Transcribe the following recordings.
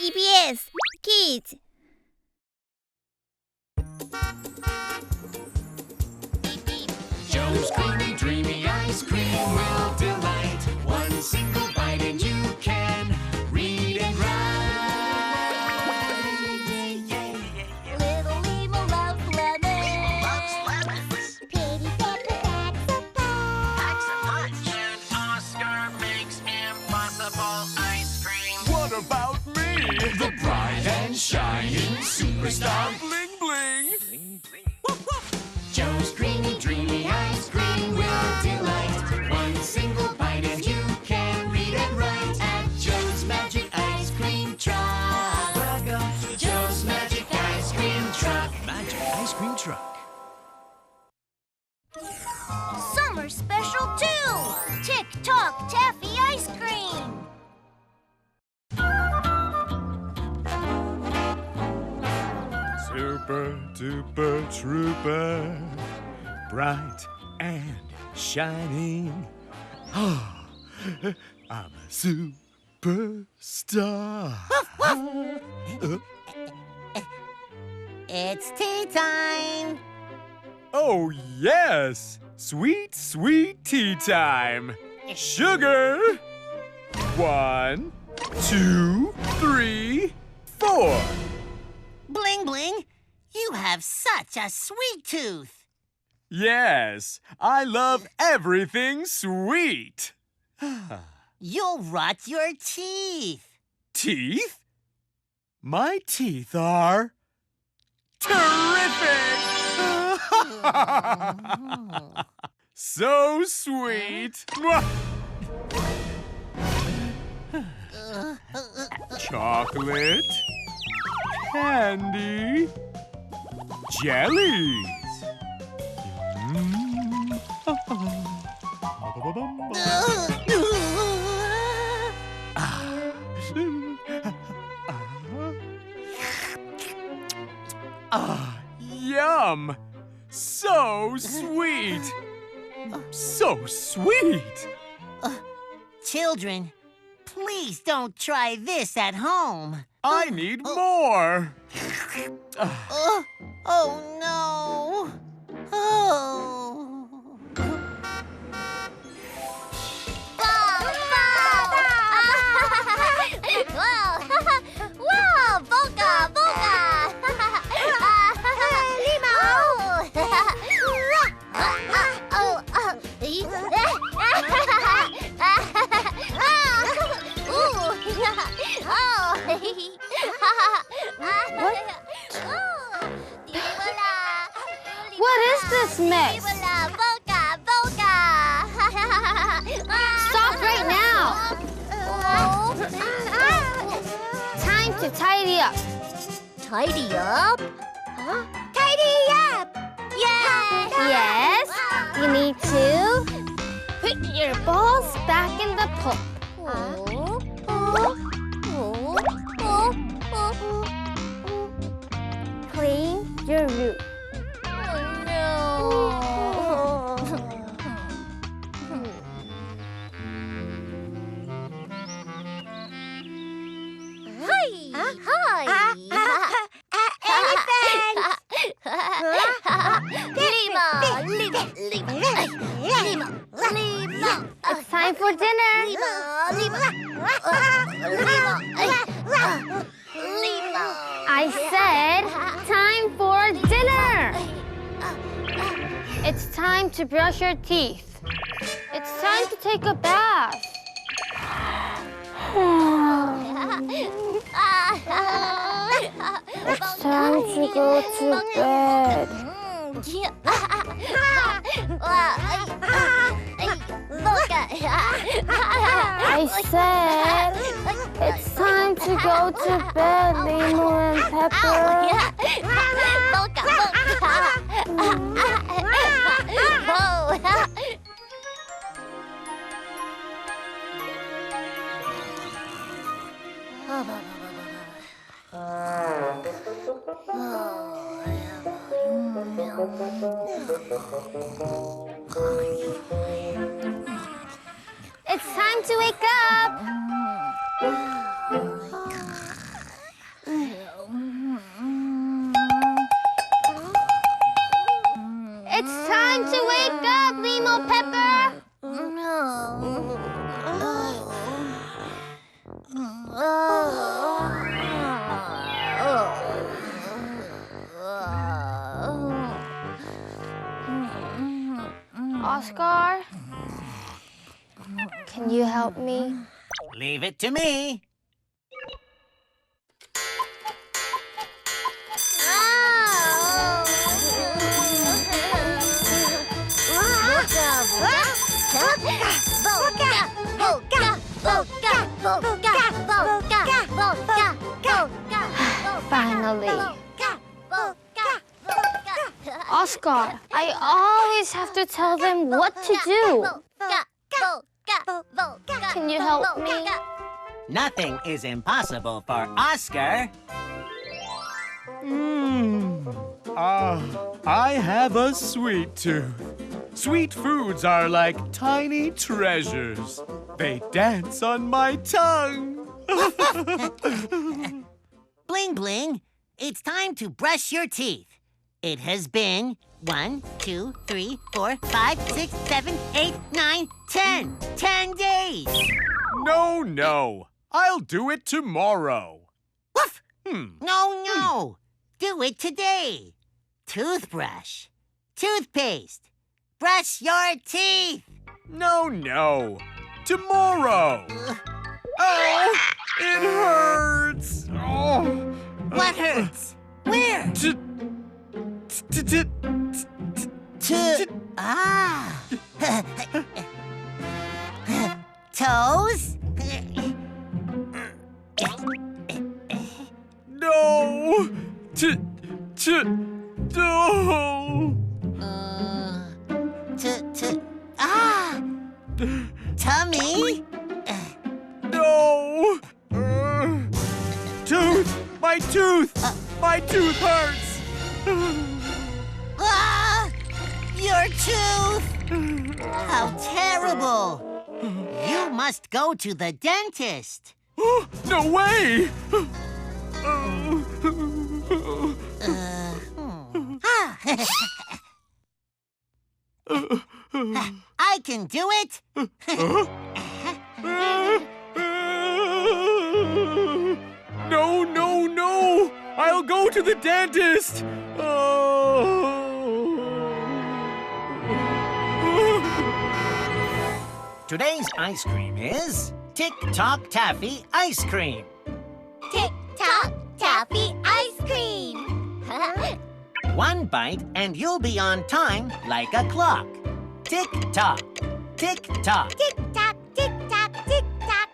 EBS Kids. Joe's creamy, dreamy ice cream will delight. One single bite and you can read and write. Little Limo loves lemons. Pretty Pepper packs a punch. And Oscar makes impossible ice cream. What about me? The bright and shining superstar. Bling bling. Joe's creamy, dreamy ice cream will delight. One single bite and you can read and write at Joe's Magic Ice Cream Truck. Welcome to Joe's Magic Ice Cream Truck. Magic Ice Cream Truck. Summer special 2. Tick Tock Taffy Ice Cream. Super duper trooper, bright and shining. Ah, I'm a superstar. It's tea time. Oh, yes! Sweet, sweet tea time. Sugar! 1, 2, 3, 4. Bling Bling, you have such a sweet tooth. Yes, I love everything sweet. You'll rot your teeth. Teeth? My teeth are terrific! So sweet. Chocolate, candy, jellies. Yum! So sweet! So sweet! Children, please don't try this at home. I need more! Oh no! Oh! Wow! Volca! Limo! What is this mess? Stop right now! Time to tidy up. Tidy up? Huh? Tidy up! Yeah! Yes, you need to put your balls back in the pulp. Clean your room. It's time for dinner. I said time for dinner. It's time to brush your teeth. It's time to take a bath. It's time to go to bed. I said it's time to go to bed, Limo and Pepper. It's time to wake up. help me? Leave it to me. Finally. Oscar, I always have to tell them what to do. Can you help me? Nothing is impossible for Oscar. I have a sweet tooth. Sweet foods are like tiny treasures. They dance on my tongue. Bling Bling, it's time to brush your teeth. It has been 1, 2, 3, 4, 5, 6, 7, 8, 9, 10. 10 days. No. I'll do it tomorrow. Woof! No. Do it today. Toothbrush. Toothpaste. Brush your teeth. No. Tomorrow. Oh, it hurts. Oh. What hurts? Where? Toes? No. Tummy? No. Tooth. My tooth. My tooth hurts. Your tooth! How terrible! You must go to the dentist. No way! I can do it! No! I'll go to the dentist! Today's ice cream is Tock Taffy Ice Cream. Tock Taffy Ice Cream. One bite and you'll be on time like a clock. Tick-tock, tick-tock. Tick-tock, tick-tock, tick-tock.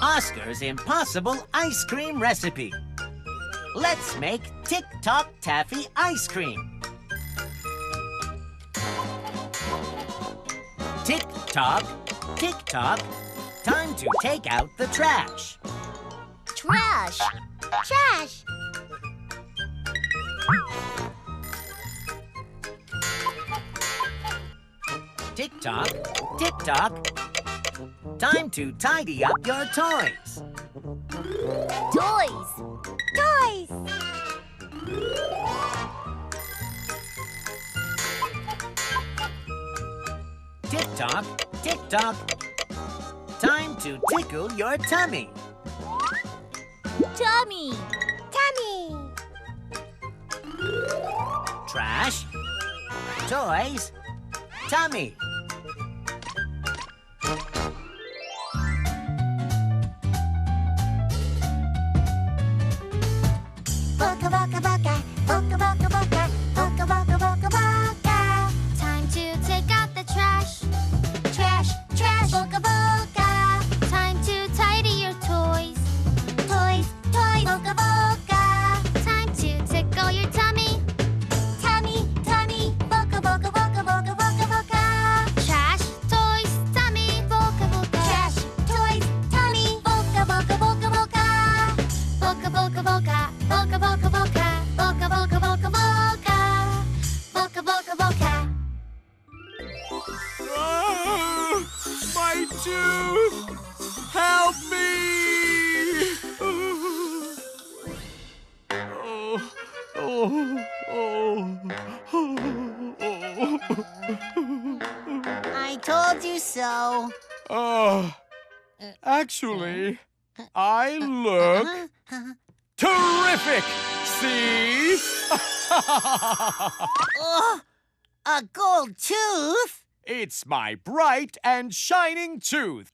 Oscar's impossible ice cream recipe. Let's make Tock Taffy Ice Cream. Tick-tock, tick-tock. Time to take out the trash. Trash. Tick-tock, tick-tock. Time to tidy up your toys. Toys. Tick-tock, tick-tock. Time to tickle your tummy. Tummy. Trash, toys, tummy. Boca, boca, boca. Boca, boca, boca. Boca, boca, boca, boca. Time to take out the trash. Trash. Boca, boca. Time to tidy your toys. Toys. Boca, boca. Time to tickle your tummy. Tummy. Boca, boca, boca, boca, boca, boca. Trash, toys, tummy. Boca, boca. Trash, toys, tummy. Boca, boca, boca, boca. Boca, boca, boca. Boca, boca, boca. Boca, boca, boca, boca. Boca, boca, boca. My tooth! Help me! I told you so. Actually, I look terrific! See? A gold tooth? It's my bright and shining tooth.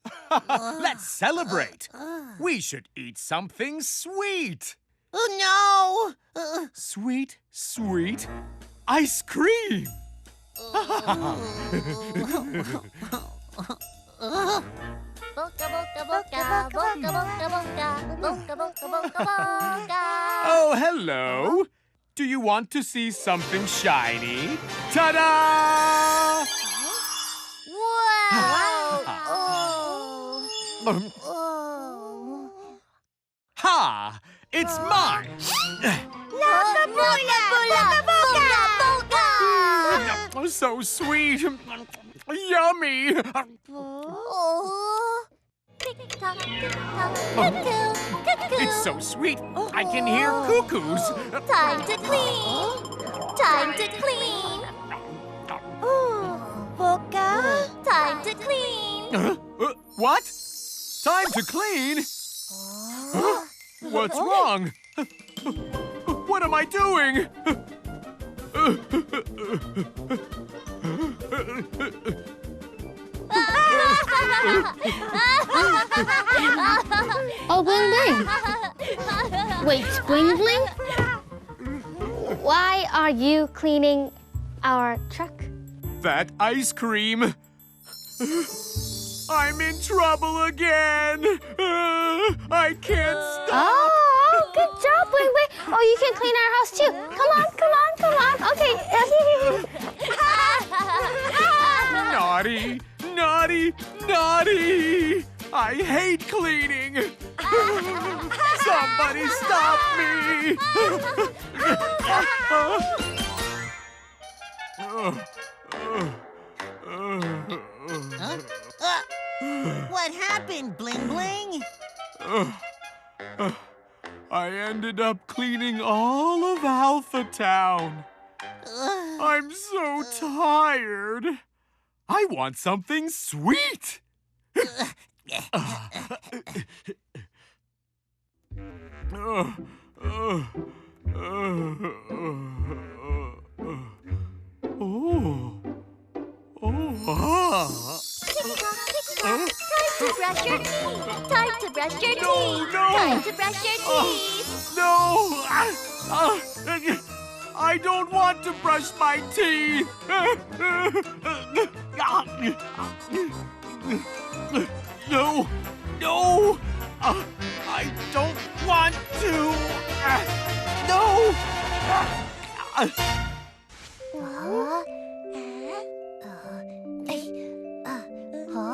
Let's celebrate. We should eat something sweet. Oh, no! Sweet, sweet ice cream. Boca, boca, boca, boca, boca, boca, boca, boca, boca, boca. Oh, hello. Do you want to see something shiny? Ta-da! Wow! Ha! It's mine! Boca, boca, boca, boca. So sweet! Yummy! Oh. Tick-tock, tick-tock, cuckoo, cuckoo. It's so sweet, I can hear cuckoos. Time to clean. Time to clean. Boca. Time to clean. What? Time to clean? What's wrong? What am I doing? Oh, Bling Bling. Wait, Bling Bling? Why are you cleaning our truck? That ice cream. I'm in trouble again. I can't stop. Oh, good job, Bling Bling. Oh, you can clean our house too. Come on, come on, come on. Okay. Naughty, naughty, naughty. I hate cleaning. Somebody stop me. What happened, Bling Bling? I ended up cleaning all of Alpha Town. I'm so tired. I want something sweet. Time to brush your teeth. Time to brush your teeth. No. Time to brush your teeth. No! I don't want to brush my teeth! No! No! I don't want to! No!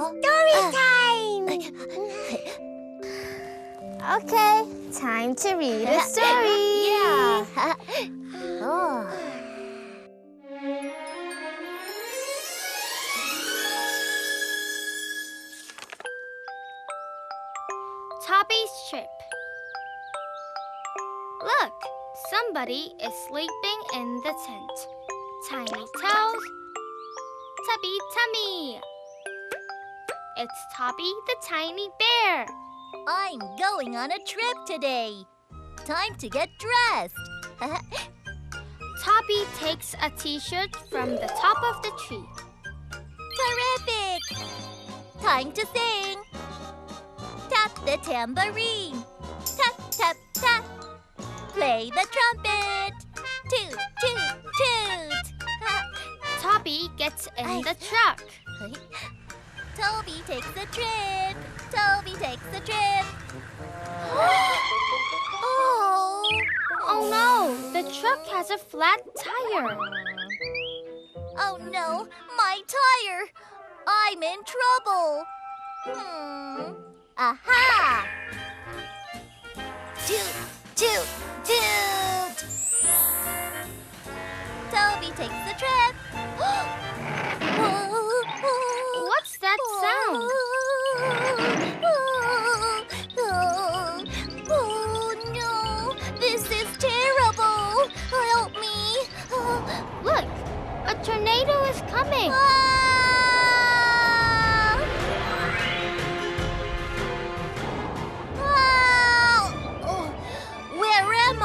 Story time! Okay, time to read a story. Yeah. Oh. Toby's trip. Look, somebody is sleeping in the tent. Tiny toes, tubby tummy. It's Toby the tiny bear. I'm going on a trip today. Time to get dressed. Toby takes a t-shirt from the top of the tree. Terrific! Time to sing. Tap the tambourine. Tap, tap, tap. Play the trumpet. Toot, toot, toot. Toby gets in the truck. Toby takes the trip. Toby takes the trip. Oh! Oh no, the truck has a flat tire. Oh no, my tire! I'm in trouble. Aha! Toot, toot, toot! Toby takes the trip. What's that sound? Oh no, this is terrible. Help me. Look, a tornado is coming. Where am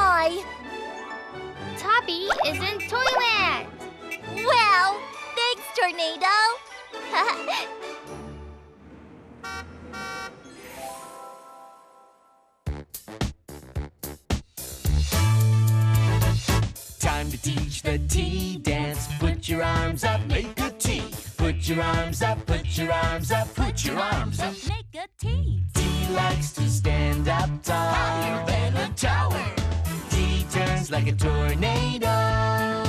time to teach the tea dance. Put your arms up, make a T. Put your arms up, put your arms up, put your arms up. Make a T. T likes to stand up tall, higher than a tower. T turns like a tornado.